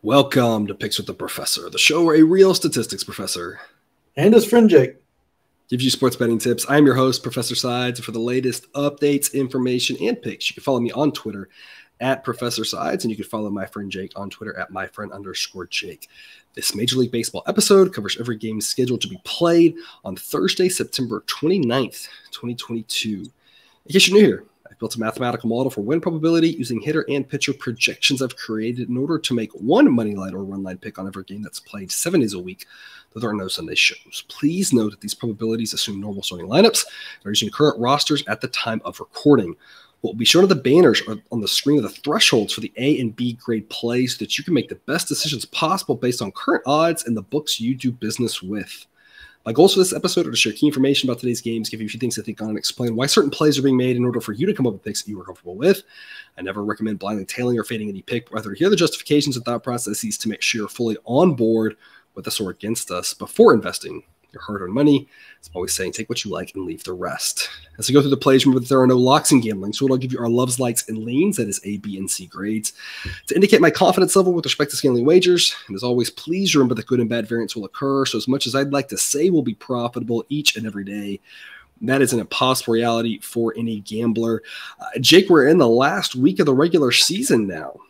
Welcome to Picks with the Professor, the show where a real statistics professor and his friend Jake gives you sports betting tips. I'm your host, Professor Sides. For the latest updates, information, and picks, you can follow me on Twitter at Professor Sides, and you can follow my friend Jake on Twitter at myfriend_Jake. This Major League Baseball episode covers every game scheduled to be played on Thursday, September 29th, 2022. In case you're new here, I've built a mathematical model for win probability using hitter and pitcher projections I've created in order to make one money line or run line pick on every game that's played 7 days a week, though there are no Sunday shows. Please note that these probabilities assume normal starting lineups and are using current rosters at the time of recording. What will be shown on the banners or on the screen are the thresholds for the A and B grade plays so that you can make the best decisions possible based on current odds and the books you do business with. My goals for this episode are to share key information about today's games, give you a few things to think on, and explain why certain plays are being made in order for you to come up with picks that you are comfortable with. I never recommend blindly tailing or fading any pick, but rather hear the justifications and thought processes to make sure you're fully on board with us or against us before investing your hard-earned money. As I'm always saying, take what you like and leave the rest. As we go through the plays, remember that there are no locks in gambling, so I'll give you our loves, likes, and leans, that is A, B, and C grades, to indicate my confidence level with respect to scaling wagers. And as always, please remember that good and bad variance will occur, so as much as I'd like to say we'll be profitable each and every day, that is an impossible reality for any gambler. Jake, we're in the last week of the regular season now.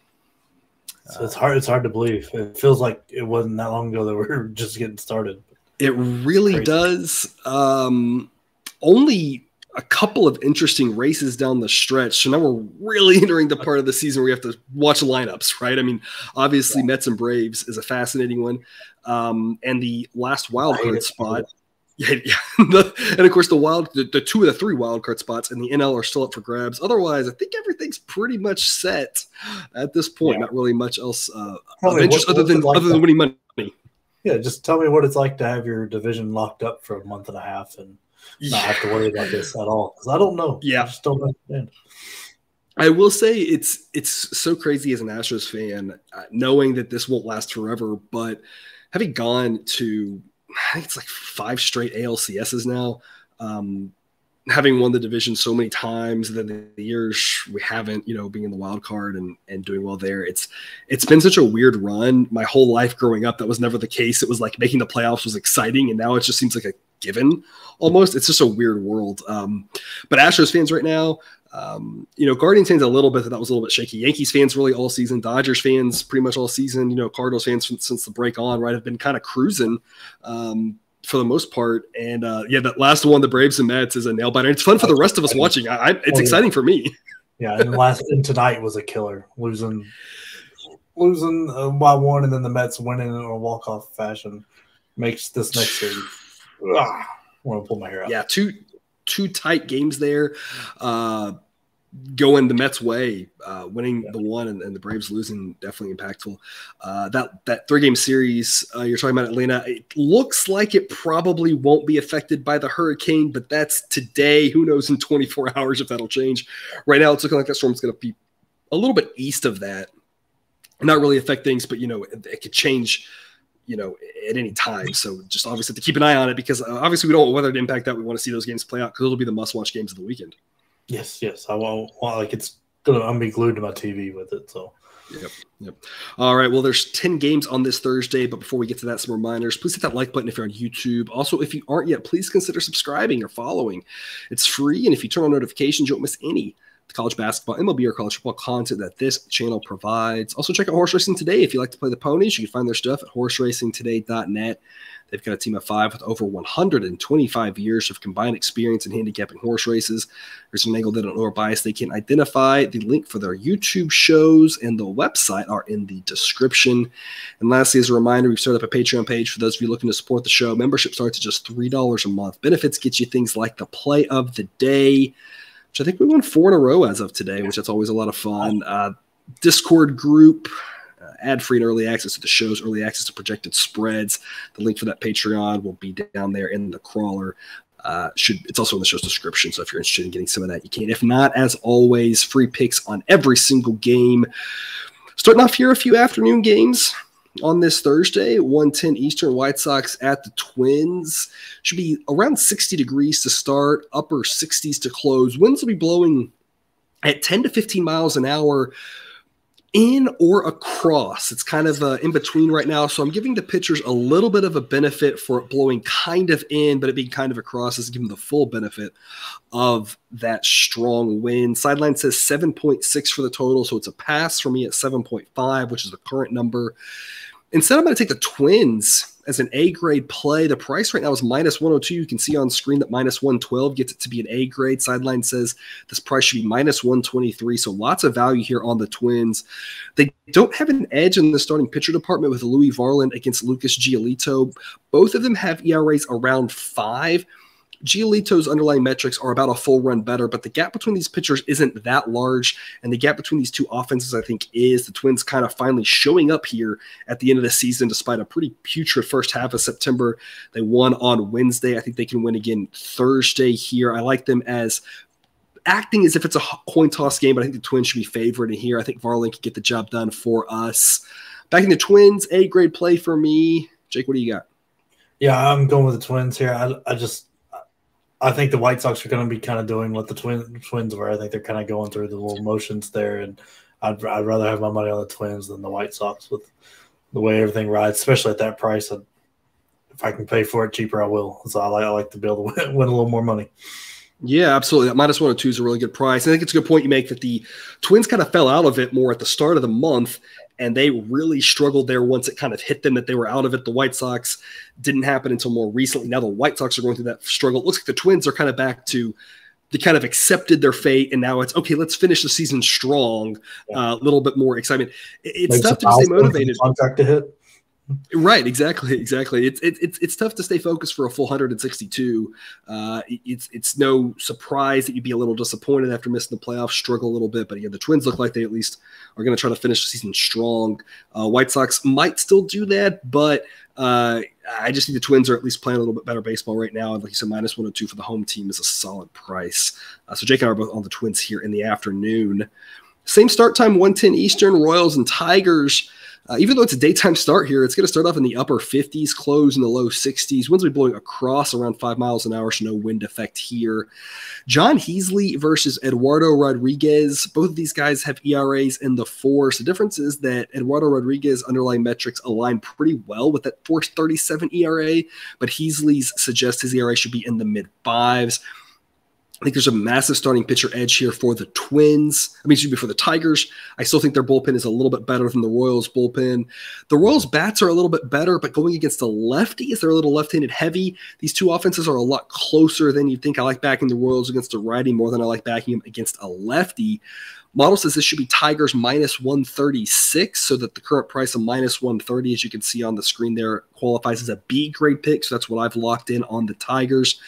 So it's hard to believe. It feels like it wasn't that long ago that we were just getting started. It really does. Only a couple of interesting races down the stretch. So now we're really entering the part of the season where you have to watch lineups, right? I mean, obviously Mets and Braves is a fascinating one. And the last wild card spot. And of course, the two of the three wild card spots in the NL are still up for grabs. Otherwise, I think everything's pretty much set at this point. Yeah. Not really much else of interest other than winning money. Yeah, just tell me what it's like to have your division locked up for a month and a half and not have to worry about this at all. Because I don't know. Yeah. I just don't understand. I will say it's so crazy as an Astros fan, knowing that this won't last forever, but having gone to, I think it's like 5 straight ALCSs now, having won the division so many times, and then the years we haven't, being in the wild card and doing well there. It's been such a weird run. My whole life growing up, that was never the case. It was like making the playoffs was exciting, and now it just seems like a given almost. It's just a weird world. But Astros fans right now, Guardians fans a little bit, that was a little bit shaky. Yankees fans really all season. Dodgers fans pretty much all season. Cardinals fans since the break on, right, have been kind of cruising for the most part. And that last one, the Braves and Mets, is a nail biter. It's fun for the rest of us watching. It's exciting for me. Yeah, and tonight was a killer. Losing by 1, and then the Mets winning in a walk-off fashion makes this next series. I want to pull my hair out. Yeah, two tight games there. Going the Mets' way, winning the one and the Braves losing, definitely impactful. That 3-game series you're talking about, Atlanta, it looks like it probably won't be affected by the hurricane, but that's today. Who knows in 24 hours if that'll change. Right now, it's looking like that storm's going to be a little bit east of that. Not really affect things, but, it could change, at any time. So just obviously to keep an eye on it, because obviously we don't want weather to impact that. We want to see those games play out because it'll be the must-watch games of the weekend. Yes. I won't I'm gonna be glued to my TV with it. So. Yep. All right. Well, there's 10 games on this Thursday, but before we get to that, some reminders. Please hit that like button if you're on YouTube. Also, if you aren't yet, please consider subscribing or following. It's free, and if you turn on notifications, you won't miss any college basketball, MLB, or college football content that this channel provides. Also, check out Horse Racing Today. If you like to play the ponies, you can find their stuff at horseracingtoday.net. They've got a team of 5 with over 125 years of combined experience in handicapping horse races. There's an angle they don't know or bias they can identify. The link for their YouTube shows and the website are in the description. And lastly, as a reminder, we've started up a Patreon page for those of you looking to support the show. Membership starts at just $3 a month. Benefits get you things like the play of the day, which I think we won 4 in a row as of today, which that's always a lot of fun. Discord group, ad-free and early access to the shows, early access to projected spreads. The link for that Patreon will be down there in the crawler. It's also in the show's description, so if you're interested in getting some of that, you can. If not, as always, free picks on every single game. Starting off here, a few afternoon games on this Thursday, 1:10 Eastern, White Sox at the Twins. Should be around 60 degrees to start, upper 60s to close. Winds will be blowing at 10 to 15 miles an hour. in or across. It's kind of in between right now. So I'm giving the pitchers a little bit of a benefit for it blowing kind of in, but it being kind of across is giving them the full benefit of that strong wind. Sideline says 7.6 for the total. So it's a pass for me at 7.5, which is the current number. Instead, I'm going to take the Twins as an A-grade play. The price right now is -102. You can see on screen that -112 gets it to be an A-grade. Sideline says this price should be -123, so lots of value here on the Twins. They don't have an edge in the starting pitcher department with Louis Varland against Lucas Giolito. Both of them have ERAs around 5. Giolito's underlying metrics are about a full run better, but the gap between these pitchers isn't that large, and the gap between these two offenses, I think, is the Twins kind of finally showing up here at the end of the season despite a pretty putrid first half of September. They won on Wednesday. I think they can win again Thursday here. I like them as acting as if it's a coin toss game, but I think the Twins should be favored in here. I think Varland can get the job done for us. Back in the Twins, A-grade play for me. Jake, what do you got? Yeah, I'm going with the Twins here. I think the White Sox are going to be kind of doing what the Twins were. I think they're kind of going through the little motions there, and I'd rather have my money on the Twins than the White Sox with the way everything rides, especially at that price. If I can pay for it cheaper, I will. So I like to be able to win a little more money. Yeah, absolutely. That -102 is a really good price. I think it's a good point you make that the Twins kind of fell out of it more at the start of the month, and they really struggled there once it kind of hit them that they were out of it. The White Sox didn't happen until more recently. Now the White Sox are going through that struggle. It looks like the Twins are kind of back to they kind of accepted their fate, and now it's, okay, let's finish the season strong. A little bit more excitement. It's tough to stay motivated. Contract to hit. Right, exactly. It's tough to stay focused for a full 162. It's no surprise that you'd be a little disappointed after missing the playoffs, struggle a little bit. But again, the Twins look like they at least are going to try to finish the season strong. White Sox might still do that, but I just think the Twins are at least playing a little bit better baseball right now. And like you said, -102 for the home team is a solid price. So Jake and I are both on the Twins here in the afternoon. Same start time, 1:10 Eastern, Royals and Tigers. Even though it's a daytime start here, it's going to start off in the upper 50s, close in the low 60s. Winds will be blowing across around 5 miles an hour, so no wind effect here. John Easley versus Eduardo Rodriguez. Both of these guys have ERAs in the 4s. The difference is that Eduardo Rodriguez's underlying metrics align pretty well with that 4.37 ERA, but Easley's suggests his ERA should be in the mid-5s. I think there's a massive starting pitcher edge here for the Twins. For the Tigers. I still think their bullpen is a little bit better than the Royals' bullpen. The Royals' bats are a little bit better, but going against the lefties, they're a little left-handed heavy. These two offenses are a lot closer than you'd think. I like backing the Royals against a righty more than I like backing them against a lefty. Model says this should be Tigers -136, so that the current price of -130, as you can see on the screen there, qualifies as a B-grade pick, so that's what I've locked in on the Tigers.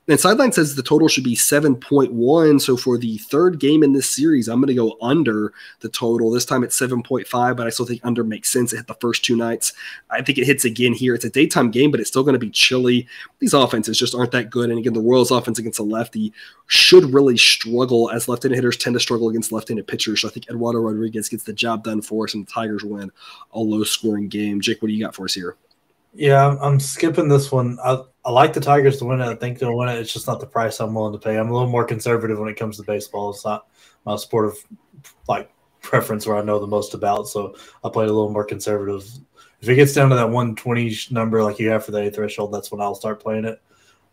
And Sideline says the total should be 7.1, so for the third game in this series, I'm going to go under the total. This time it's 7.5, but I still think under makes sense. It hit the first 2 nights. I think it hits again here. It's a daytime game, but it's still going to be chilly. These offenses just aren't that good, and again, the Royals' offense against a lefty should really struggle, as left-handed hitters tend to struggle against left-handed pitchers. So I think Eduardo Rodriguez gets the job done for us, and the Tigers win a low-scoring game. Jake, what do you got for us here? Yeah, I'm skipping this one. I like the Tigers to win it. I think they'll win it. It's just not the price I'm willing to pay. I'm a little more conservative when it comes to baseball. It's not my sport of preference where I know the most about. So I played a little more conservative. If it gets down to that 120 number like you have for the A threshold, that's when I'll start playing it.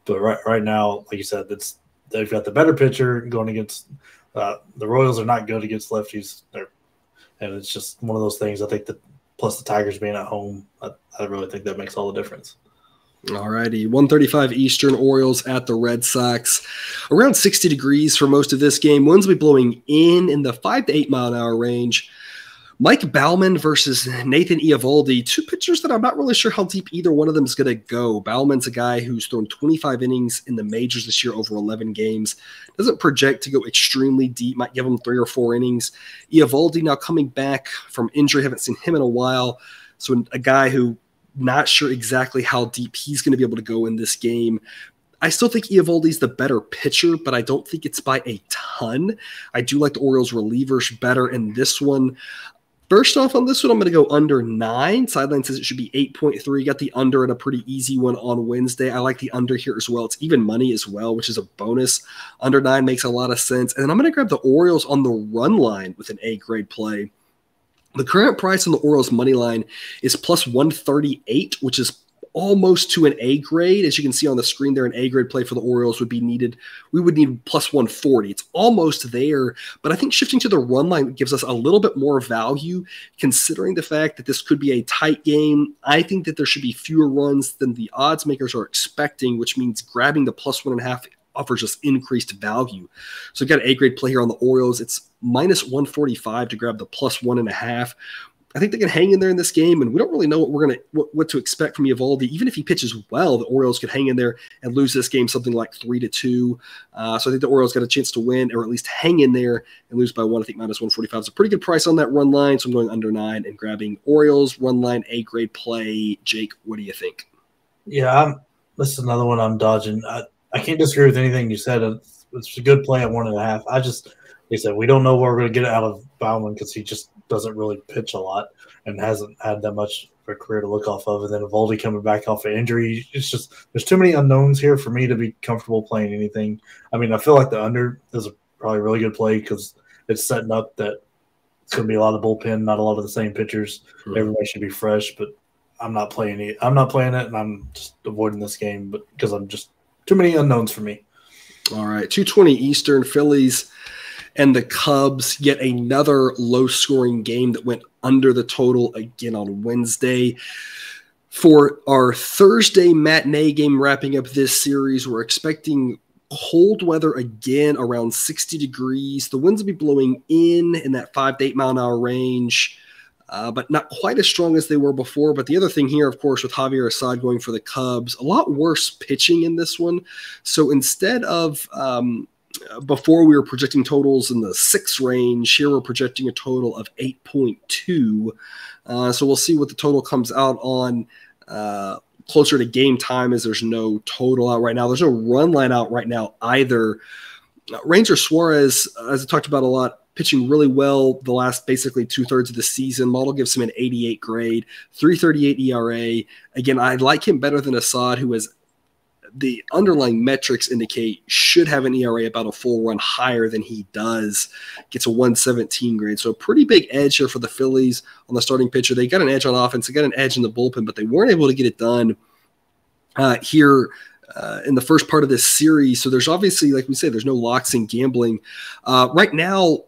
But right now, like you said, they've got the better pitcher going against the Royals are not good against lefties. And it's just one of those things. I think that plus the Tigers being at home, I really think that makes all the difference. All righty, 1:35 Eastern, Orioles at the Red Sox. Around 60 degrees for most of this game. Winds will be blowing in the 5 to 8 mile an hour range. Mike Bauman versus Nathan Eovaldi, two pitchers that I'm not really sure how deep either one of them is going to go. Bauman's a guy who's thrown 25 innings in the majors this year over 11 games. Doesn't project to go extremely deep, might give him 3 or 4 innings. Eovaldi now coming back from injury, haven't seen him in a while. So a guy who not sure exactly how deep he's going to be able to go in this game. I still think Eovaldi's the better pitcher, but I don't think it's by a ton. I do like the Orioles relievers better in this one. First off, on this one, I'm going to go under 9. Sideline says it should be 8.3. Got the under in a pretty easy one on Wednesday. I like the under here as well. It's even money as well, which is a bonus. Under 9 makes a lot of sense. And then I'm going to grab the Orioles on the run line with an A-grade play. The current price on the Orioles money line is plus 138, which is almost to an A grade. As you can see on the screen there, an A grade play for the Orioles would be needed. We would need plus 140. It's almost there, but I think shifting to the run line gives us a little bit more value considering the fact that this could be a tight game. I think that there should be fewer runs than the odds makers are expecting, which means grabbing the plus 1.5 offers us increased value. So we've got an A grade play here on the Orioles. It's minus 145 to grab the plus 1.5. I think they can hang in there in this game, and we don't really know what to expect from Eovaldi. Even if he pitches well, the Orioles could hang in there and lose this game something like 3-2. So I think the Orioles got a chance to win, or at least hang in there and lose by 1. I think minus 145 is a pretty good price on that run line. So I'm going under 9 and grabbing Orioles run line A grade play. Jake, what do you think? Yeah, this is another one I'm dodging. I can't disagree with anything you said. It's a good play at 1.5. Like I said, we don't know what we're going to get out of Bauman because he just doesn't really pitch a lot and hasn't had that much of a career to look off of. And then Eovaldi coming back off an injury. It's just there's too many unknowns here for me to be comfortable playing anything. I mean, I feel like the under is probably a really good play because it's setting up that it's going to be a lot of bullpen, not a lot of the same pitchers. Mm-hmm. Everybody should be fresh, but I'm not playing it. I'm not playing it, and I'm just avoiding this game but because I'm just too many unknowns for me. All right, 2:20 Eastern, Phillies and the Cubs, yet another low-scoring game that went under the total again on Wednesday. For our Thursday matinee game wrapping up this series, we're expecting cold weather again around 60 degrees. The winds will be blowing in that 5 to 8 mile an hour range, but not quite as strong as they were before. But the other thing here, of course, with Javier Assad going for the Cubs, a lot worse pitching in this one. So instead of before we were projecting totals in the 6 range, here we're projecting a total of 8.2. So we'll see what the total comes out on closer to game time, as there's no total out right now. There's no run line out right now either. Ranger Suarez, as I talked about a lot, pitching really well the last basically 2/3 of the season. Model gives him an 88 grade, 3.38 ERA. Again, I like him better than Assad, who is the underlying metrics indicate should have an ERA about a full run higher than he does. Gets a 117 grade. So a pretty big edge here for the Phillies on the starting pitcher. They got an edge on offense. They got an edge in the bullpen, but they weren't able to get it done here in the first part of this series. So there's obviously, like we say, there's no locks in gambling. Right now,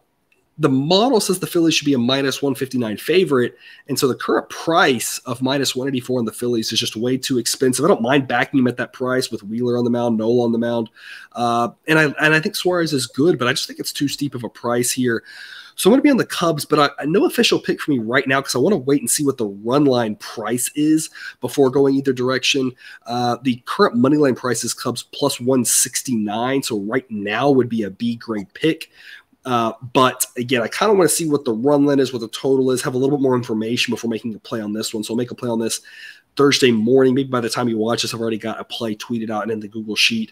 the model says the Phillies should be a minus 159 favorite. And so the current price of minus 184 on the Phillies is just way too expensive. I don't mind backing him at that price with Wheeler on the mound, Nola on the mound. And I think Suarez is good, but I just think it's too steep of a price here. So I'm going to be on the Cubs, but no official pick for me right now because I want to wait and see what the run line price is before going either direction. The current money line price is Cubs plus 169. So right now would be a B grade pick. But again, I kind of want to see what the run line is, what the total is, have a little bit more information before making a play on this one. So I'll make a play on this Thursday morning. Maybe by the time you watch this, I've already got a play tweeted out and in the Google Sheet.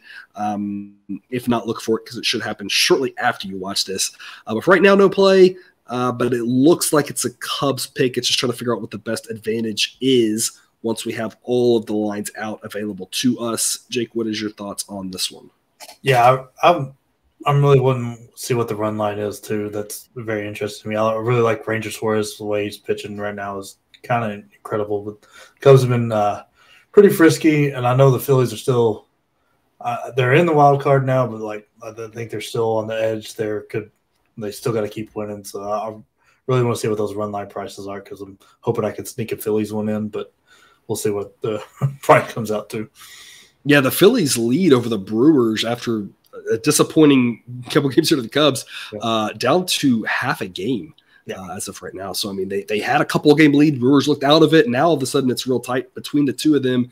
If not, look for it because it should happen shortly after you watch this. But for right now, no play. But it looks like it's a Cubs pick. It's just trying to figure out what the best advantage is once we have all of the lines out available to us. Jake, what is your thoughts on this one? Yeah, I'm really wanting to see what the run line is, too. That's very interesting to me. I really like Ranger Suarez. The way he's pitching right now is kind of incredible. But Cubs have been pretty frisky, and I know the Phillies are still they're in the wild card now, but I think they're still on the edge. They still got to keep winning. So I really want to see what those run line prices are because I'm hoping I can sneak a Phillies one in, but we'll see what the price comes out to. Yeah, the Phillies lead over the Brewers after a disappointing couple games here to the Cubs, down to half a game as of right now. So, I mean, they had a couple game lead. Brewers looked out of it. Now, all of a sudden, it's real tight between the two of them.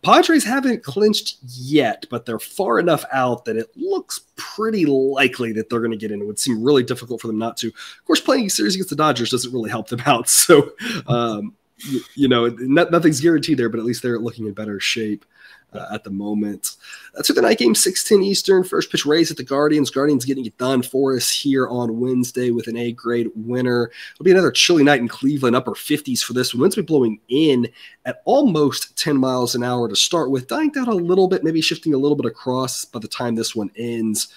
Padres haven't clinched yet, but they're far enough out that it looks pretty likely that they're going to get in. It would seem really difficult for them not to. Of course, playing a series against the Dodgers doesn't really help them out. So, nothing's guaranteed there, but at least they're looking in better shape at the moment. To the night game, 6:10 Eastern. First pitch Rays at the Guardians. Guardians getting it done for us here on Wednesday with an A-grade winner. It'll be another chilly night in Cleveland, upper 50s for this one. Winds will be blowing in at almost 10 miles an hour to start with, dying down a little bit, maybe shifting a little bit across by the time this one ends.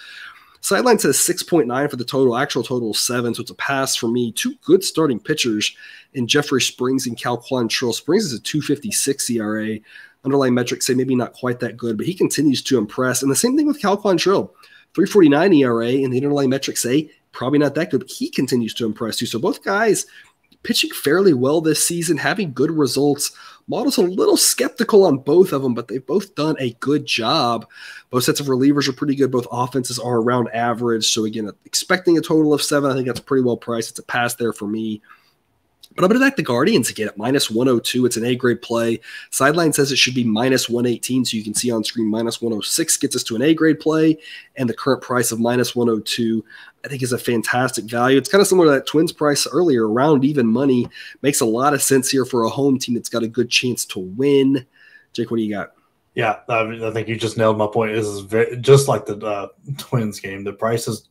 Sideline says 6.9 for the total. Actual total is 7, so it's a pass for me. Two good starting pitchers in Jeffrey Springs and Cal Quantrill. Springs is a 2.56 ERA. Underlying metrics say maybe not quite that good, but he continues to impress. And the same thing with Cal Quantrill. 3.49 ERA, and the underlying metrics say probably not that good, but he continues to impress too. So both guys pitching fairly well this season, having good results. Model's a little skeptical on both of them, but they've both done a good job. Both sets of relievers are pretty good. Both offenses are around average. So again, expecting a total of 7, I think that's pretty well priced. It's a pass there for me. But I'm going to back the Guardians again at minus 102. It's an A-grade play. Sideline says it should be minus 118, so you can see on screen minus 106 gets us to an A-grade play, and the current price of minus 102 I think is a fantastic value. It's kind of similar to that Twins price earlier, around even money. Makes a lot of sense here for a home team that's got a good chance to win. Jake, what do you got? Yeah, I think you just nailed my point. This is just like the Twins game. The price is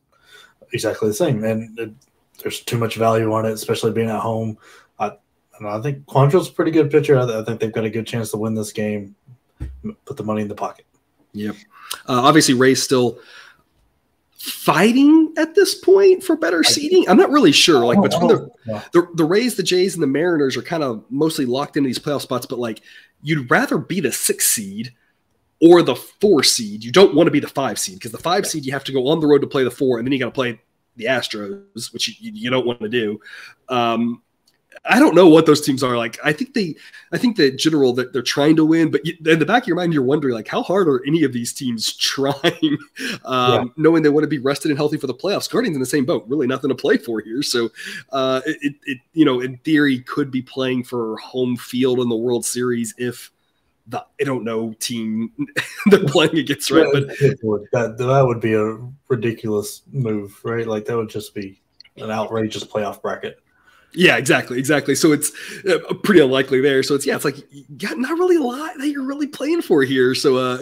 exactly the same, and there's too much value on it, especially being at home. I think Quantrill's a pretty good pitcher. I think they've got a good chance to win this game. Put the money in the pocket. Yep. Obviously, Ray's still fighting at this point for better seeding. I'm not really sure. Like between the Rays, the Jays, and the Mariners are kind of mostly locked into these playoff spots. But like, you'd rather be the 6 seed or the 4 seed. You don't want to be the 5 seed because the 5 seed you have to go on the road to play the 4, and then you got to play the Astros, which you don't want to do. I don't know what those teams are like. I think the general that they're trying to win, but in the back of your mind, you're wondering like, how hard are any of these teams trying, knowing they want to be rested and healthy for the playoffs? Guardians in the same boat, really nothing to play for here. So it in theory could be playing for home field in the World Series if I don't know team they're playing against, right? But that would be a ridiculous move, right? Like that would just be an outrageous playoff bracket. Yeah, exactly. So it's pretty unlikely there. So it's like you got not really a lot that you're really playing for here. So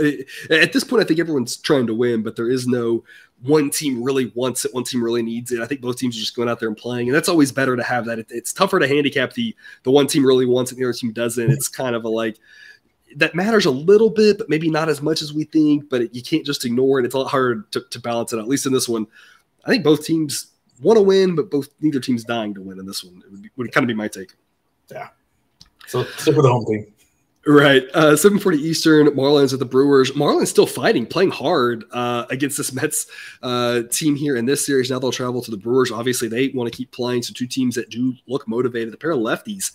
at this point, I think everyone's trying to win, but there is no one team really wants it, one team really needs it. I think both teams are just going out there and playing, and that's always better to have that. It's tougher to handicap the one team really wants it, and the other team doesn't. It's kind of a like that matters a little bit, but maybe not as much as we think. But you can't just ignore it. It's a lot harder to balance it out. At least in this one, I think both teams want to win, but neither team's dying to win in this one. It would kind of be my take. Yeah. So stick with the home team. Right. 7:40 Eastern, Marlins at the Brewers. Marlins still fighting, playing hard against this Mets team here in this series. Now they'll travel to the Brewers. Obviously, they want to keep playing. So two teams that do look motivated. A pair of lefties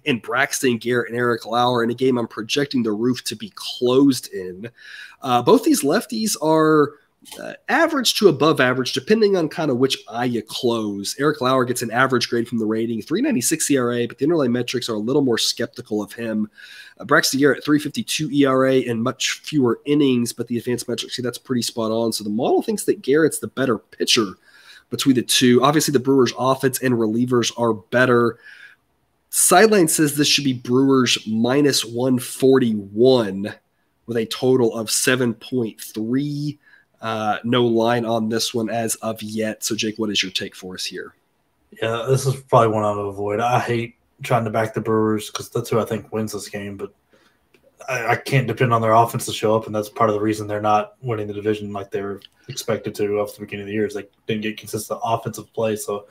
in Braxton Garrett and Eric Lauer in a game I'm projecting the roof to be closed in. Both these lefties are average to above average, depending on kind of which eye you close. Eric Lauer gets an average grade from the rating, 3.96 ERA, but the underlying metrics are a little more skeptical of him. Braxton Garrett, 3.52 ERA and much fewer innings, but the advanced metrics, see, that's pretty spot on. So the model thinks that Garrett's the better pitcher between the two. Obviously, the Brewers' offense and relievers are better. Sideline says this should be Brewers minus 141 with a total of 7.3. No line on this one as of yet. So, Jake, what is your take for us here? Yeah, this is probably one I would avoid. I hate trying to back the Brewers because that's who I think wins this game, but I can't depend on their offense to show up, and that's part of the reason they're not winning the division like they were expected to after the beginning of the year. Is they didn't get consistent offensive play, so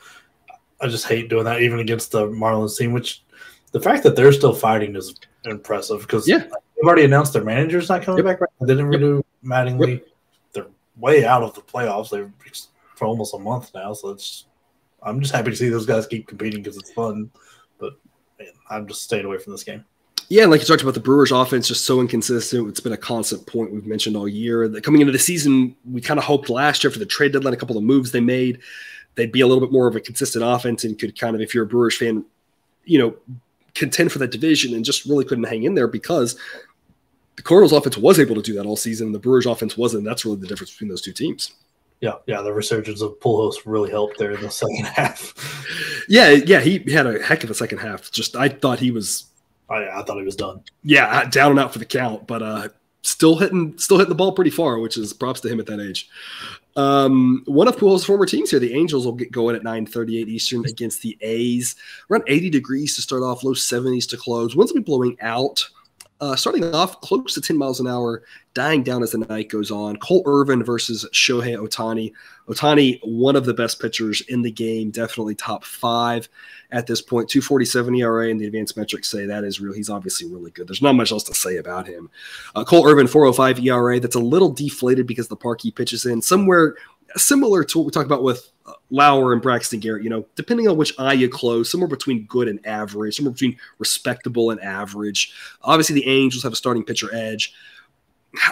I just hate doing that even against the Marlins team, which the fact that they're still fighting is impressive because they've already announced their manager's not coming back. Right? They didn't renew Mattingly. They're way out of the playoffs. They're for almost a month now, so I'm just happy to see those guys keep competing because it's fun. But man, I'm just staying away from this game. Yeah, and like you talked about, the Brewers' offense just so inconsistent. It's been a constant point we've mentioned all year. Coming into the season, we kind of hoped last year for the trade deadline, a couple of moves they made, they'd be a little bit more of a consistent offense and could kind of, if you're a Brewers fan, contend for that division, and just really couldn't hang in there because the Cardinals' offense was able to do that all season, and the Brewers' offense wasn't. That's really the difference between those two teams. Yeah, the resurgence of Pujols really helped there in the second half. Yeah, he had a heck of a second half. I thought he was. I thought he was done. Yeah, down and out for the count, but still hitting the ball pretty far, which is props to him at that age. One of Pujols' former teams here, the Angels, will get going at 9:38 Eastern against the A's. Around 80 degrees to start off, low 70s to close. Winds will be blowing out. Starting off close to 10 miles an hour, dying down as the night goes on. Colt Irvin versus Shohei Otani. Otani, one of the best pitchers in the game, definitely top 5 at this point. 2.47 ERA, and the advanced metrics say that is real. He's obviously really good. There's not much else to say about him. Colt Irvin, 4.05 ERA. That's a little deflated because the park he pitches in, somewhere similar to what we talked about with Lauer and Braxton Garrett, depending on which eye you close, somewhere between good and average, somewhere between respectable and average. Obviously, the Angels have a starting pitcher edge.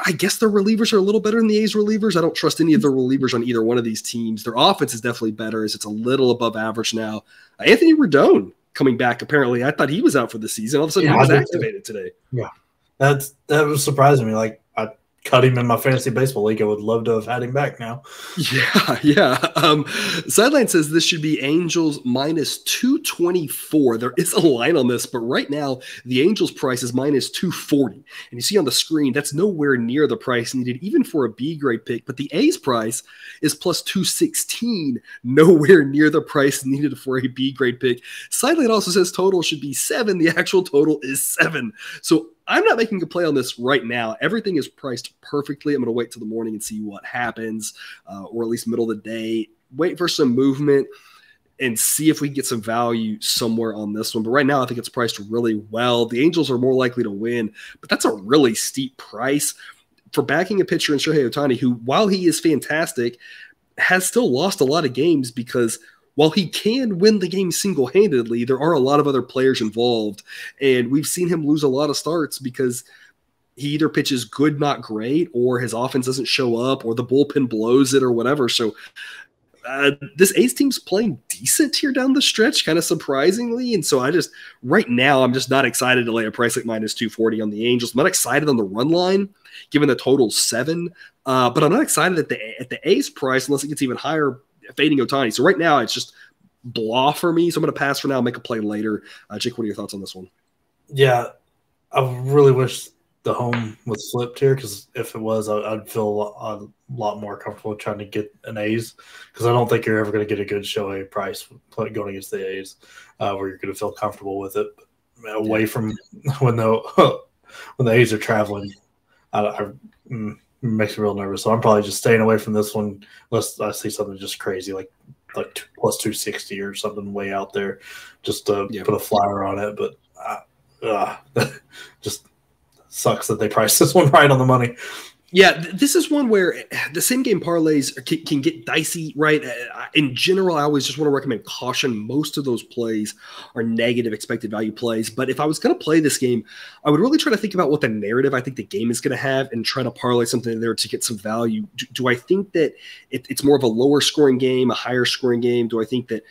I guess their relievers are a little better than the A's relievers. I don't trust any of their relievers on either one of these teams. Their offense is definitely better, as it's a little above average now. Anthony Rendon coming back, apparently. I thought he was out for the season. All of a sudden, he was activated today. Yeah, that was surprising me. Like, I cut him in my fantasy baseball league. I would love to have had him back now. Yeah. Sideline says this should be Angels minus 224. There is a line on this, but right now the Angels price is minus 240. And you see on the screen, that's nowhere near the price needed, even for a B grade pick. But the A's price is plus 216, nowhere near the price needed for a B grade pick. Sideline also says total should be 7. The actual total is 7. So I'm not making a play on this right now. Everything is priced perfectly. I'm going to wait till the morning and see what happens, or at least middle of the day. Wait for some movement and see if we can get some value somewhere on this one. But right now, I think it's priced really well. The Angels are more likely to win, but that's a really steep price for backing a pitcher in Shohei Otani, who, while he is fantastic, has still lost a lot of games because while he can win the game single-handedly, there are a lot of other players involved, and we've seen him lose a lot of starts because he either pitches good, not great, or his offense doesn't show up, or the bullpen blows it, or whatever. So this A's team's playing decent here down the stretch, kind of surprisingly, and so right now, I'm just not excited to lay a price like minus 240 on the Angels. I'm not excited on the run line, given the total's 7, but I'm not excited at the A's price unless it gets even higher, fading Otani. So right now it's just blah for me. So I'm going to pass for now, make a play later. Jake, what are your thoughts on this one? Yeah, I really wish the home was flipped here, because if it was, I'd feel a lot more comfortable trying to get an A's, because I don't think you're ever going to get a good Shohei price going against the A's where you're going to feel comfortable with it. Away from when the A's are traveling, makes me real nervous. So I'm probably just staying away from this one unless I see something just crazy like plus 260 or something way out there, just to put a flyer on it. But just sucks that they priced this one right on the money. Yeah, this is one where the same game parlays can get dicey, right? In general, I always just want to recommend caution. Most of those plays are negative expected value plays. But if I was going to play this game, I would really try to think about what the narrative I think the game is going to have and try to parlay something there to get some value. Do I think that it's more of a lower scoring game, a higher scoring game? Do I think that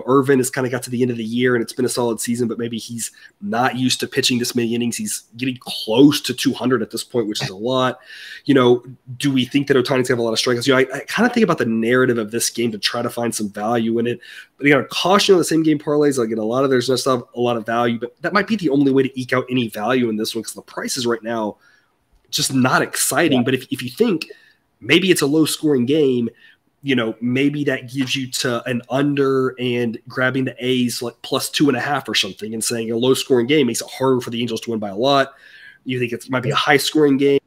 Irvin has kind of got to the end of the year and it's been a solid season, but maybe he's not used to pitching this many innings. He's getting close to 200 at this point, which is a lot. Do we think that Otani's going to have a lot of strikeouts? I kind of think about the narrative of this game to try to find some value in it. But caution on the same game parlays. A lot of there's not a lot of value, but that might be the only way to eke out any value in this one because the prices right now just not exciting. Yeah. But if you think maybe it's a low scoring game, maybe that gives you to an under and grabbing the A's like plus 2.5 or something and saying a low scoring game makes it harder for the Angels to win by a lot. You think it might be a high scoring game,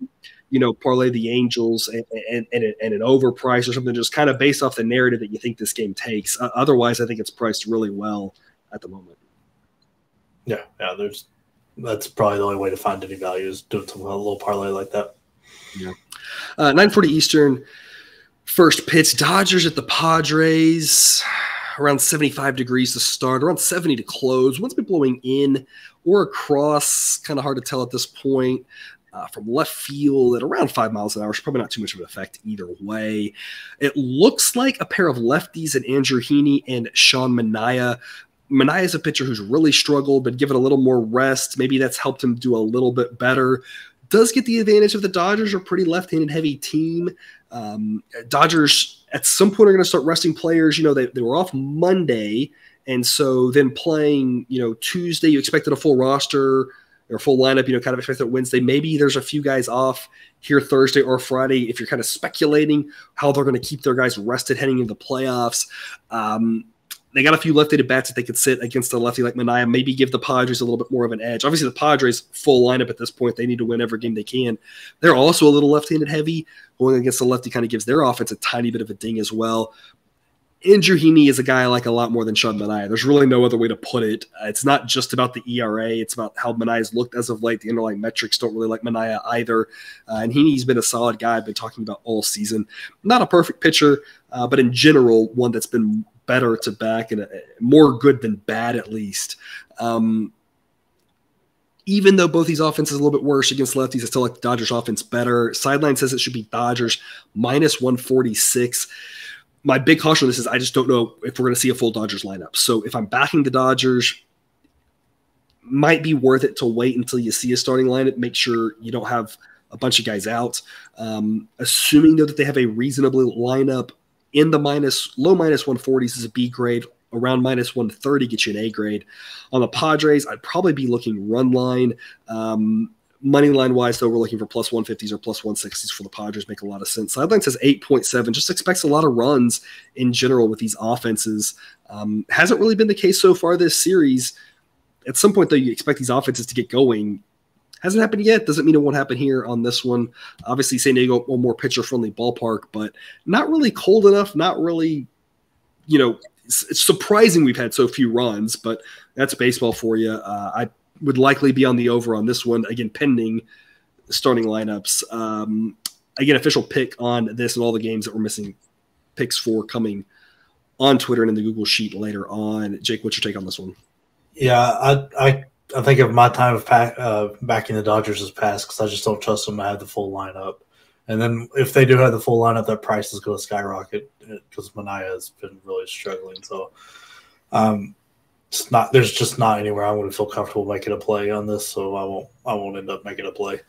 parlay the Angels and an overprice or something, just kind of based off the narrative that you think this game takes. Otherwise, I think it's priced really well at the moment. Yeah. That's probably the only way to find any value is doing a little parlay like that. Yeah. 9:40 Eastern. First pitch, Dodgers at the Padres, around 75 degrees to start, around 70 to close. One's been blowing in or across, kind of hard to tell at this point. From left field at around 5 miles an hour. It's probably not too much of an effect either way. It looks like a pair of lefties in Andrew Heaney and Sean Manaea. Manaea is a pitcher who's really struggled, but given a little more rest, maybe that's helped him do a little bit better. Does get the advantage of the Dodgers are a pretty left-handed heavy team. Dodgers at some point are going to start resting players. They were off Monday, and so then playing, Tuesday, you expected a full roster or full lineup, kind of expected Wednesday. Maybe there's a few guys off here Thursday or Friday if you're kind of speculating how they're going to keep their guys rested heading into the playoffs. They got a few left-handed bats that they could sit against a lefty like Manaea, maybe give the Padres a little bit more of an edge. Obviously, the Padres full lineup at this point. They need to win every game they can. They're also a little left-handed heavy. Going against the lefty kind of gives their offense a tiny bit of a ding as well. Andrew Heaney is a guy I like a lot more than Sean Manaea. There's really no other way to put it. It's not just about the ERA. It's about how Manaea's looked as of late. The underlying metrics don't really like Manaea either. And Heaney's been a solid guy I've been talking about all season. Not a perfect pitcher, but in general, one that's been better to back and more good than bad at least. Even though both these offenses are a little bit worse against lefties, I still like the Dodgers offense better. Sideline says it should be Dodgers minus 146. My big caution on this is I just don't know if we're going to see a full Dodgers lineup. So if I'm backing the Dodgers, might be worth it to wait until you see a starting lineup. Make sure you don't have a bunch of guys out. Assuming though that they have a reasonable lineup in the low minus 140s is a B grade. Around minus 130 gets you an A grade. On the Padres, I'd probably be looking run line. Money line wise, though, we're looking for plus 150s or plus 160s for the Padres. Make a lot of sense. Sideline says 8.7. Just expects a lot of runs in general with these offenses. Hasn't really been the case so far this series. At some point, though, you expect these offenses to get going. Hasn't happened yet. Doesn't mean it won't happen here on this one. Obviously, San Diego, a more pitcher-friendly ballpark, but not really cold enough. Not really, it's surprising we've had so few runs, but that's baseball for you. I would likely be on the over on this one, again, pending starting lineups. Again, official pick on this and all the games that we're missing picks for coming on Twitter and in the Google Sheet later on. Jake, what's your take on this one? Yeah, I think of my time of backing the Dodgers has passed because I just don't trust them to have the full lineup. And then if they do have the full lineup, that price is going to skyrocket because Manaea has been really struggling. So there's just not anywhere I'm going to feel comfortable making a play on this. So I won't end up making a play.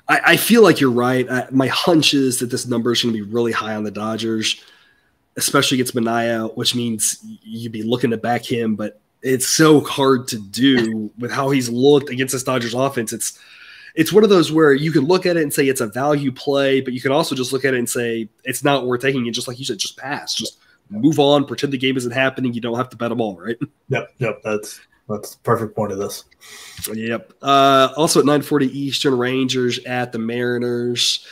I feel like you're right. My hunch is that this number is going to be really high on the Dodgers, especially against Manaea, which means you'd be looking to back him, but it's so hard to do with how he's looked against this Dodgers offense. It's one of those where you can look at it and say it's a value play, but you can also just look at it and say it's not worth taking. And just like you said, just pass, just move on, pretend the game isn't happening. You don't have to bet them all, right? Yep. That's the perfect point of this. Yep. Also at 9:40 Eastern, Rangers at the Mariners.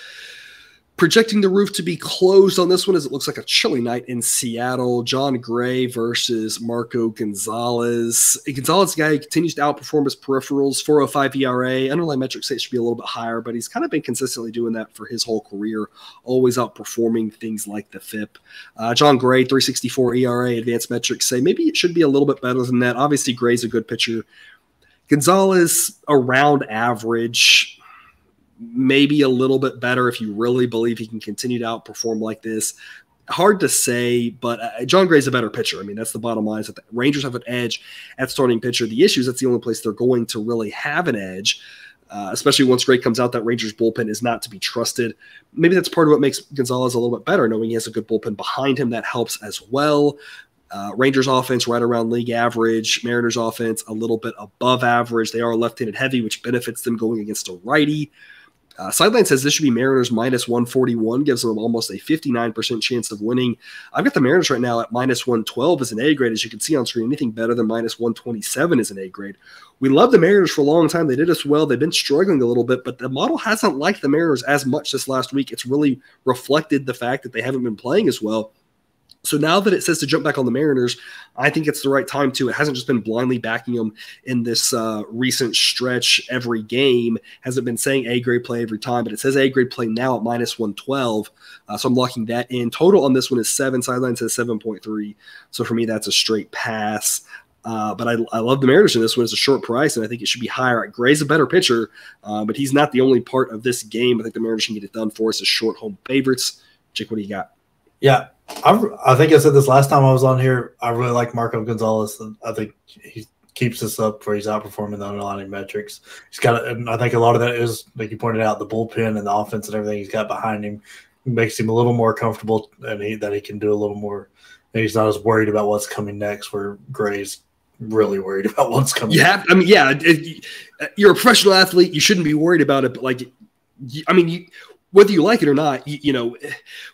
Projecting the roof to be closed on this one as it looks like a chilly night in Seattle. John Gray versus Marco Gonzalez. Gonzalez guy continues to outperform his peripherals, 4.05 ERA. Underlying metrics say it should be a little bit higher, but he's kind of been consistently doing that for his whole career, always outperforming things like the FIP. John Gray, 3.64 ERA. Advanced metrics say maybe it should be a little bit better than that. Obviously, Gray's a good pitcher. Gonzalez, around average. Maybe a little bit better if you really believe he can continue to outperform like this. Hard to say, but John Gray's a better pitcher. I mean, that's the bottom line. Is that the Rangers have an edge at starting pitcher. The issue is that's the only place they're going to really have an edge, especially once Gray comes out. That Rangers bullpen is not to be trusted. Maybe that's part of what makes Gonzalez a little bit better, knowing he has a good bullpen behind him. That helps as well. Rangers offense right around league average. Mariners offense a little bit above average. They are left-handed heavy, which benefits them going against a righty. Sideline says this should be Mariners minus 141, gives them almost a 59% chance of winning. I've got the Mariners right now at minus 112 as an A grade. As you can see on screen, anything better than minus 127 is an A grade. We love the Mariners for a long time. They did us well. They've been struggling a little bit, but the model hasn't liked the Mariners as much this last week. It's really reflected the fact that they haven't been playing as well. So now that it says to jump back on the Mariners, I think it's the right time to. It hasn't just been blindly backing them in this recent stretch every game. Hasn't been saying A-grade play every time, but it says A-grade play now at minus 112. So I'm locking that in. Total on this one is 7. Sideline says 7.3. So for me, that's a straight pass. But I love the Mariners in this one. It's a short price, and I think it should be higher. Gray's a better pitcher, but he's not the only part of this game. I think the Mariners can get it done for us as short home favorites. Jake, what do you got? Yeah, I think I said this last time I was on here. I really like Marco Gonzalez. I think he keeps this up where he's outperforming the underlying metrics. He's got, and I think a lot of that is, like you pointed out, the bullpen and the offense and everything he's got behind him makes him a little more comfortable, and that he can do a little more. And he's not as worried about what's coming next, where Gray's really worried about what's coming. Yeah, I mean, yeah, you're a professional athlete. You shouldn't be worried about it, but whether you like it or not,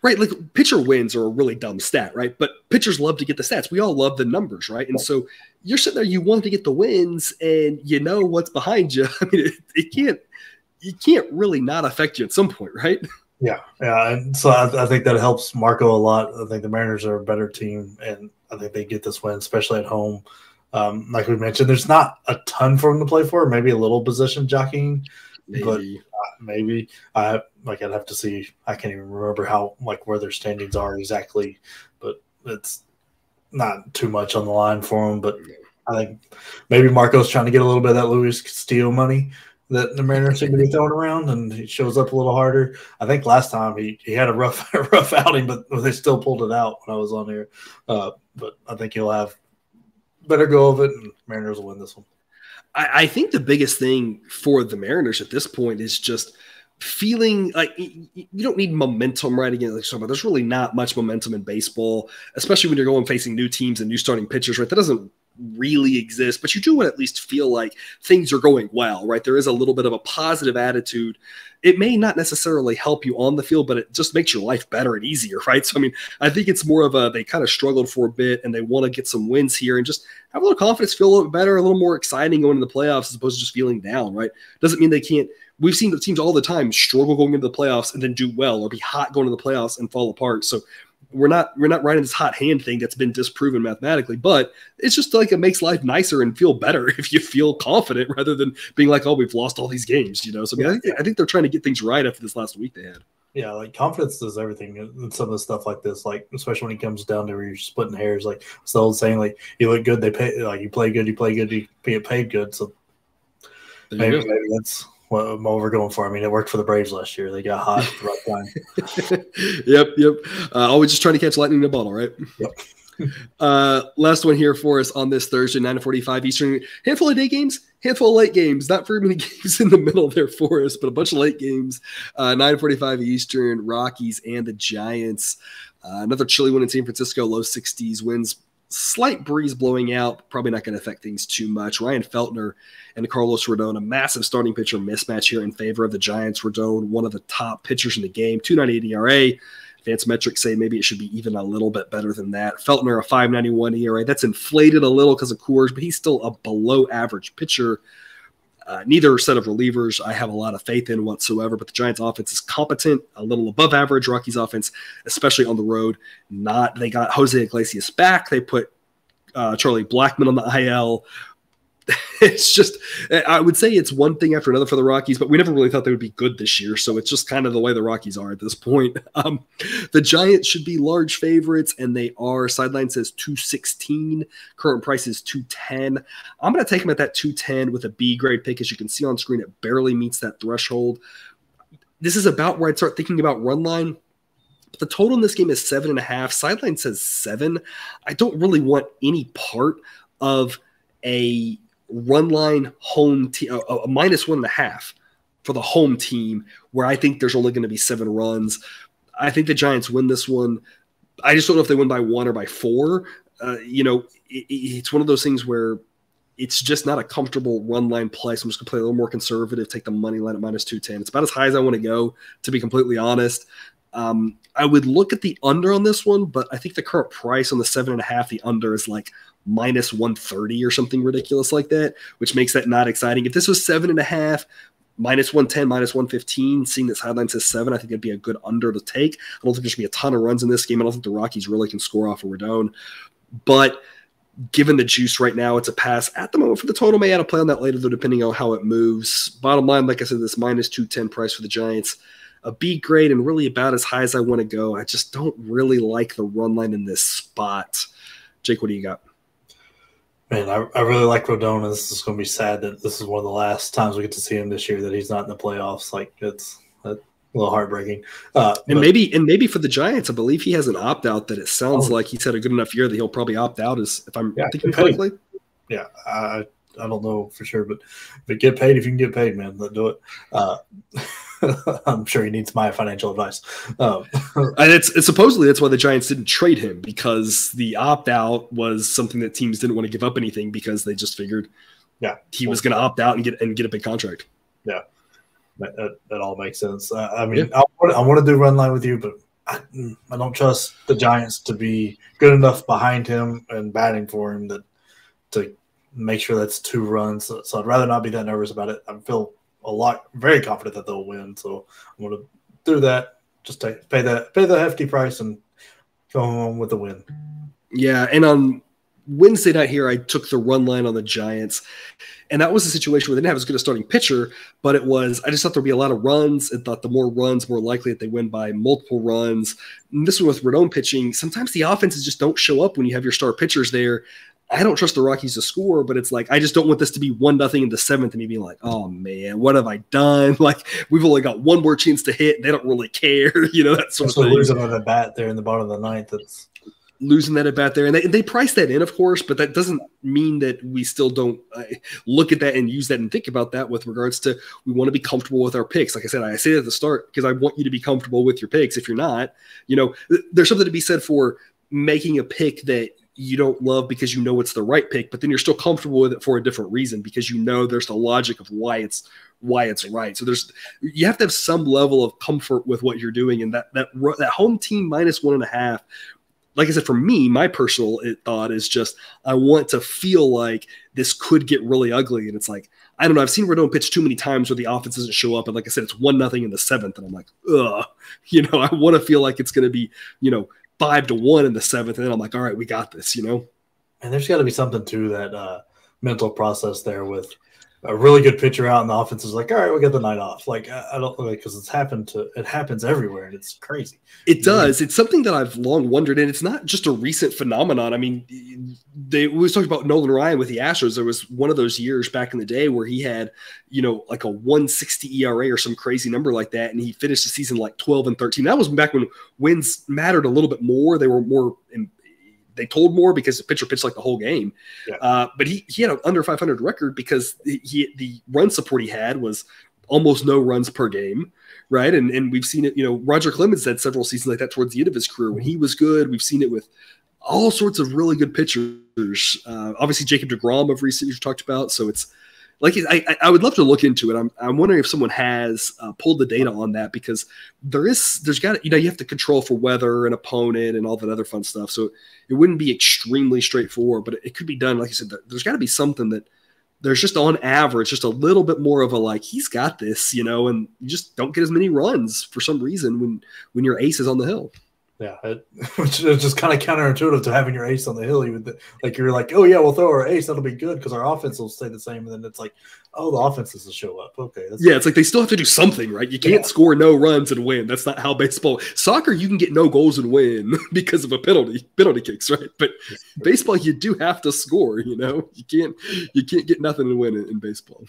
right? Like pitcher wins are a really dumb stat, right? But pitchers love to get the stats. We all love the numbers, right? And so you're sitting there, you want to get the wins, and you know what's behind you. I mean, it can't really not affect you at some point, right? Yeah. And so I think that helps Marco a lot. I think the Mariners are a better team, and I think they get this win, especially at home. Like we mentioned, there's not a ton for him to play for. Maybe a little position jockeying, but maybe I'd have to see. I can't even remember where their standings are exactly, but it's not too much on the line for him. But I think maybe Marco's trying to get a little bit of that Luis Castillo money that the Mariners seem to be throwing around, and he shows up a little harder. I think last time he had a rough outing, but they still pulled it out when I was on there. But I think he'll have better go of it, and Mariners will win this one. I think the biggest thing for the Mariners at this point is just feeling like you don't need momentum right again. Like, but there's really not much momentum in baseball, especially when you're going facing new teams and new starting pitchers, right? That doesn't really exist, but you do want to at least feel like things are going well, right? There is a little bit of a positive attitude. It may not necessarily help you on the field, but it just makes your life better and easier, right? So, I mean, I think it's more of they kind of struggled for a bit and they want to get some wins here and just have a little confidence, feel a little better, a little more exciting going into the playoffs as opposed to just feeling down, right? Doesn't mean they can't. We've seen the teams all the time struggle going into the playoffs and then do well, or be hot going into the playoffs and fall apart. So we're not riding this hot hand thing that's been disproven mathematically, but it's just like it makes life nicer and feel better if you feel confident rather than being like, oh, we've lost all these games, So I mean, I think they're trying to get things right after this last week they had. Yeah, like confidence does everything in some of the stuff like this, like especially when it comes down to where you're splitting hairs. Like it's the old saying, like you look good, they pay. Like you play good, you get paid good. So maybe that's what we're going for. I mean, it worked for the Braves last year. They got hot at the right time. Yep. Always just trying to catch lightning in a bottle, right? Yep. Last one here for us on this Thursday, 9:45 Eastern. Handful of day games, handful of late games. Not very many games in the middle there for us, but a bunch of late games. 9:45 Eastern, Rockies and the Giants. Another chilly one in San Francisco, low 60s winds. Slight breeze blowing out, probably not going to affect things too much. Ryan Feltner and Carlos Rodon, a massive starting pitcher mismatch here in favor of the Giants. Rodon, one of the top pitchers in the game, 2.98 ERA. Advanced metrics say maybe it should be even a little bit better than that. Feltner, a 5.91 ERA. That's inflated a little because of Coors, but he's still a below average pitcher. Neither set of relievers I have a lot of faith in whatsoever, but the Giants' offense is competent, a little above average. Rockies' offense, especially on the road, not. They got Jose Iglesias back. They put Charlie Blackmon on the IL. It's just, I would say it's one thing after another for the Rockies, but we never really thought they would be good this year. So it's just kind of the way the Rockies are at this point. The Giants should be large favorites, and they are. Sideline says 216. Current price is 210. I'm going to take them at that 210 with a B grade pick. As you can see on screen, it barely meets that threshold. This is about where I'd start thinking about run line. The total in this game is 7.5. Sideline says 7. I don't really want any part of a run line home team, a -1.5 for the home team, where I think there's only going to be 7 runs. I think the Giants win this one. I just don't know if they win by 1 or by 4. It's one of those things where it's just not a comfortable run line play. So I'm just going to play a little more conservative, take the money line at -210. It's about as high as I want to go, to be completely honest. I would look at the under on this one, but I think the current price on the 7.5, the under is like -130 or something ridiculous like that, which makes that not exciting. If this was 7.5, -110, -115, seeing that sideline says 7, I think it'd be a good under to take. I don't think there should be a ton of runs in this game. I don't think the Rockies really can score off of Rodon, but given the juice right now, it's a pass at the moment for the total. May add a play on that later, though, depending on how it moves. Bottom line, like I said, this -210 price for the Giants, a B grade and really about as high as I want to go. I just don't really like the run line in this spot. Jake, what do you got? Man, I really like Rodon. This is going to be sad that this is one of the last times we get to see him this year, that he's not in the playoffs. Like, it's a little heartbreaking. Maybe for the Giants, I believe he has an opt-out that it sounds like he's had a good enough year that he'll probably opt out, if I'm thinking correctly. Yeah, I don't know for sure, but if you can get paid, man, let's do it. I'm sure he needs my financial advice. And it's supposedly that's why the Giants didn't trade him, because the opt-out was something that teams didn't want to give up anything because they just figured he was going to opt out and get a big contract. Yeah. That all makes sense. I mean, I want to do run line with you, but I don't trust the Giants to be good enough behind him and batting for him to make sure that's 2 runs. So I'd rather not be that nervous about it. I feel very confident that they'll win. So I'm going to do that. Just pay the hefty price and go home with the win. Yeah, and on Wednesday night here, I took the run line on the Giants, and that was a situation where they didn't have as good a starting pitcher, but I just thought there'd be a lot of runs and thought the more runs, more likely that they win by multiple runs. And this one with Rodon pitching, sometimes the offenses just don't show up when you have your star pitchers there. I don't trust the Rockies to score, but it's like I just don't want this to be 1-0 in the 7th and me being like, oh man, what have I done? Like we've only got one more chance to hit. And they don't really care, that sort of thing. Losing on the bat there in the bottom of the 9th. That's losing that at bat there, and they price that in, of course, but that doesn't mean that we still don't look at that and use that and think about that with regards to we want to be comfortable with our picks. Like I said, I say it at the start because I want you to be comfortable with your picks. If you're not, there's something to be said for making a pick that you don't love because it's the right pick, but then you're still comfortable with it for a different reason because there's the logic of why it's right. So you have to have some level of comfort with what you're doing, and that home team -1.5. Like I said, for me, my personal thought is just I want to feel like this could get really ugly. And it's like, I don't know. I've seen Rodon pitch too many times where the offense doesn't show up. And like I said, it's 1-0 in the 7th. And I'm like, ugh. I want to feel like it's going to be, 5-1 in the 7th. And then I'm like, all right, we got this, And there's got to be something to that mental process there with a really good pitcher out and the offense is like, all right, we got the night off. Like, I don't because it happens everywhere and it's crazy. It does. It's something that I've long wondered, and it's not just a recent phenomenon. I mean, we was talking about Nolan Ryan with the Astros. There was one of those years back in the day where he had, like a 1.60 ERA or some crazy number like that, and he finished the season like 12-13. That was back when wins mattered a little bit more. They were more they told more because the pitcher pitched like the whole game. Yeah. But he had an under 500 record because the run support he had was almost no runs per game. Right. And we've seen it, Roger Clemens had several seasons like that towards the end of his career when he was good. We've seen it with all sorts of really good pitchers. Obviously Jacob deGrom of recent years talked about. So it's like, I would love to look into it. I'm wondering if someone has pulled the data on that because there's got, you have to control for weather and opponent and all that other fun stuff. So it wouldn't be extremely straightforward, but it could be done. Like you said, there's got to be something that there's just on average, just a little bit more of a, like, he's got this, and you just don't get as many runs for some reason when your ace is on the hill. Yeah, it's just kind of counterintuitive to having your ace on the hill. You're like, oh yeah, we'll throw our ace. That'll be good because our offense will stay the same. And then it's like, oh, the offense doesn't show up. Okay, it's like they still have to do something, right? You can't score no runs and win. That's not how baseball. Soccer, you can get no goals and win because of a penalty kicks, right? But baseball, you do have to score. You can't get nothing and win in baseball.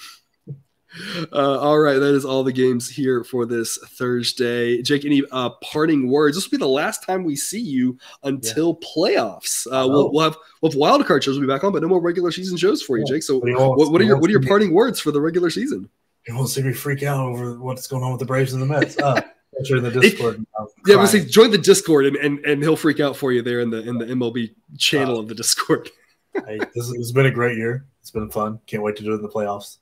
All right, that is all the games here for this Thursday. Jake, any parting words? This will be the last time we see you until playoffs. We'll have wild card shows we'll be back on, but no more regular season shows for you, Jake. So what are your parting words for the regular season? You won't see me freak out over what's going on with the Braves and the Mets. In the Discord. We'll say join the Discord and he'll freak out for you there in the MLB channel of the Discord. Hey, this has been a great year. It's been fun. Can't wait to do it in the playoffs.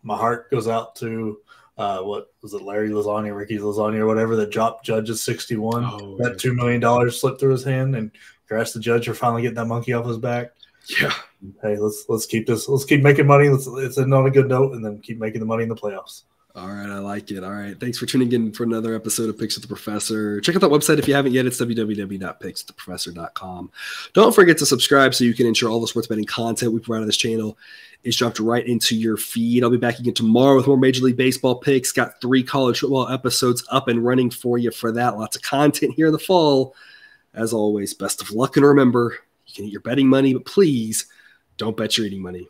My heart goes out to what was it, Larry Lasagna, Ricky Lasagna, or whatever, that dropped Judge's 61. That $2 million slipped through his hand, and congrats to Judge for finally getting that monkey off his back. Yeah. Hey, let's keep this. Let's keep making money. Let's end on a good note, and then keep making the money in the playoffs. All right, I like it. All right, thanks for tuning in for another episode of Picks with the Professor. Check out that website if you haven't yet. It's www.pickswiththeprofessor.com. Don't forget to subscribe so you can ensure all the sports betting content we provide on this channel is dropped right into your feed. I'll be back again tomorrow with more Major League Baseball picks. Got 3 college football episodes up and running for you for that. Lots of content here in the fall. As always, best of luck, and remember, you can eat your betting money, but please don't bet your eating money.